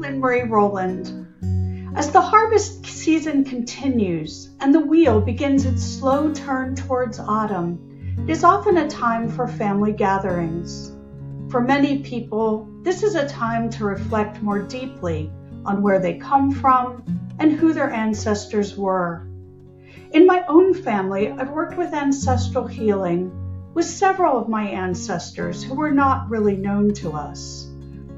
Lynn Marie Rowland. As the harvest season continues and the wheel begins its slow turn towards autumn, it is often a time for family gatherings. For many people, this is a time to reflect more deeply on where they come from and who their ancestors were. In my own family, I've worked with ancestral healing with several of my ancestors who were not really known to us.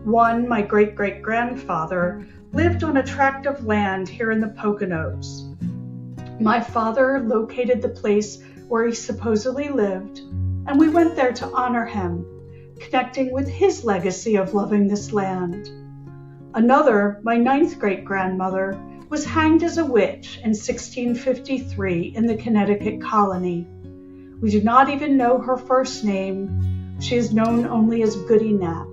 One, my great-great-grandfather, lived on a tract of land here in the Poconos. My father located the place where he supposedly lived, and we went there to honor him, connecting with his legacy of loving this land. Another, my ninth great-grandmother, was hanged as a witch in 1653 in the Connecticut colony. We do not even know her first name. She is known only as Goody Nap.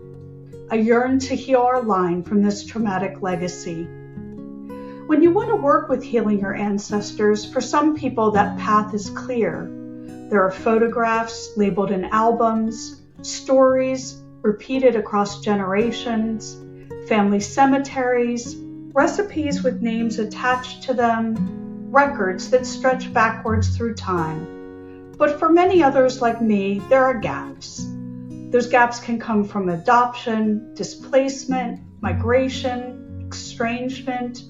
I yearn to heal our line from this traumatic legacy. When you want to work with healing your ancestors, for some people that path is clear. There are photographs labeled in albums, stories repeated across generations, family cemeteries, recipes with names attached to them, records that stretch backwards through time. But for many others like me, there are gaps. Those gaps can come from adoption, displacement, migration, estrangement,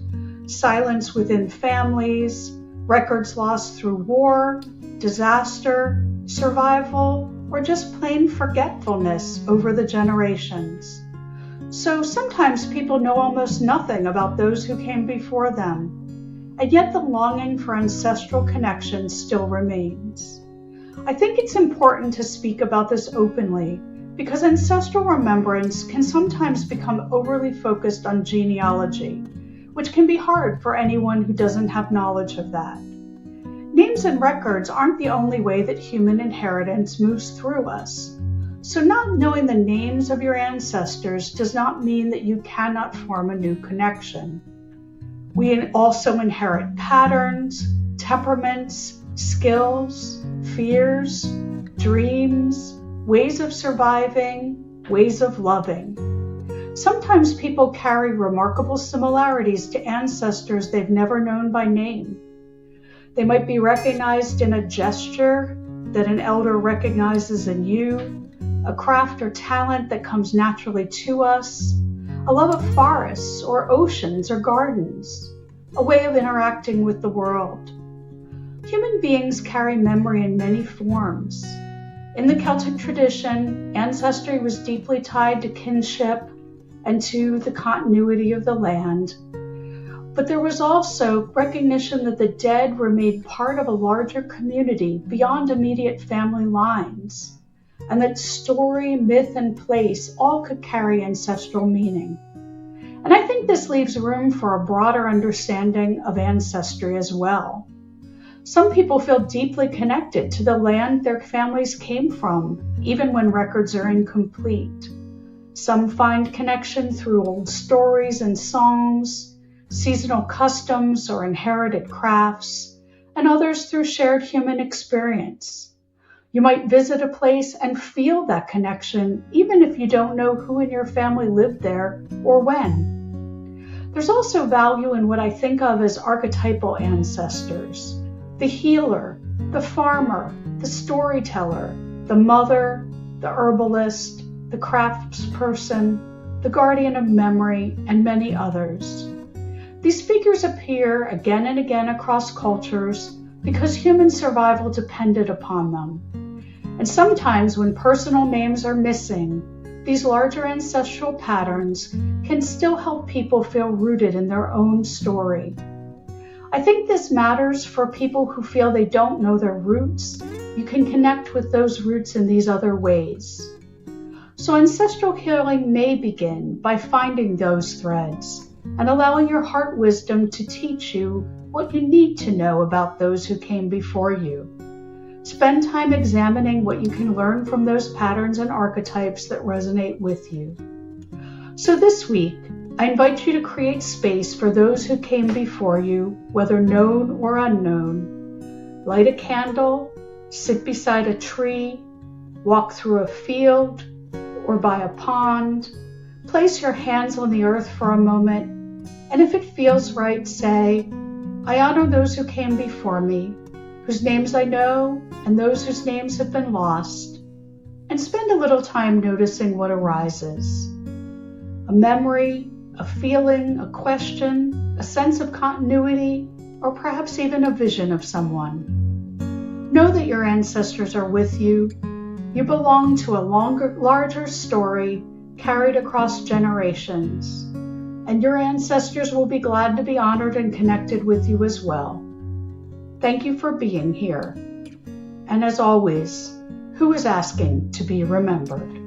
silence within families, records lost through war, disaster, survival, or just plain forgetfulness over the generations. So sometimes people know almost nothing about those who came before them, and yet the longing for ancestral connection still remains. I think it's important to speak about this openly because ancestral remembrance can sometimes become overly focused on genealogy, which can be hard for anyone who doesn't have knowledge of that. Names and records aren't the only way that human inheritance moves through us. So not knowing the names of your ancestors does not mean that you cannot form a new connection. We also inherit patterns, temperaments, skills, fears, dreams, ways of surviving, ways of loving. Sometimes people carry remarkable similarities to ancestors they've never known by name. They might be recognized in a gesture that an elder recognizes in you, a craft or talent that comes naturally to us, a love of forests or oceans or gardens, a way of interacting with the world. Human beings carry memory in many forms. In the Celtic tradition, ancestry was deeply tied to kinship and to the continuity of the land. But there was also recognition that the dead were made part of a larger community beyond immediate family lines, and that story, myth, and place all could carry ancestral meaning. And I think this leaves room for a broader understanding of ancestry as well. Some people feel deeply connected to the land their families came from, even when records are incomplete. Some find connection through old stories and songs, seasonal customs or inherited crafts, and others through shared human experience. You might visit a place and feel that connection, even if you don't know who in your family lived there or when. There's also value in what I think of as archetypal ancestors: the healer, the farmer, the storyteller, the mother, the herbalist, the craftsperson, the guardian of memory, and many others. These figures appear again and again across cultures because human survival depended upon them. And sometimes when personal names are missing, these larger ancestral patterns can still help people feel rooted in their own story. I think this matters for people who feel they don't know their roots. You can connect with those roots in these other ways. So ancestral healing may begin by finding those threads and allowing your heart wisdom to teach you what you need to know about those who came before you. Spend time examining what you can learn from those patterns and archetypes that resonate with you. So this week, I invite you to create space for those who came before you, whether known or unknown. Light a candle, sit beside a tree, walk through a field or by a pond, place your hands on the earth for a moment, and if it feels right, say, I honor those who came before me, whose names I know and those whose names have been lost, and spend a little time noticing what arises. A memory, a feeling, a question, a sense of continuity, or perhaps even a vision of someone. Know that your ancestors are with you. You belong to a larger story carried across generations, and your ancestors will be glad to be honored and connected with you as well. Thank you for being here. And as always, who is asking to be remembered?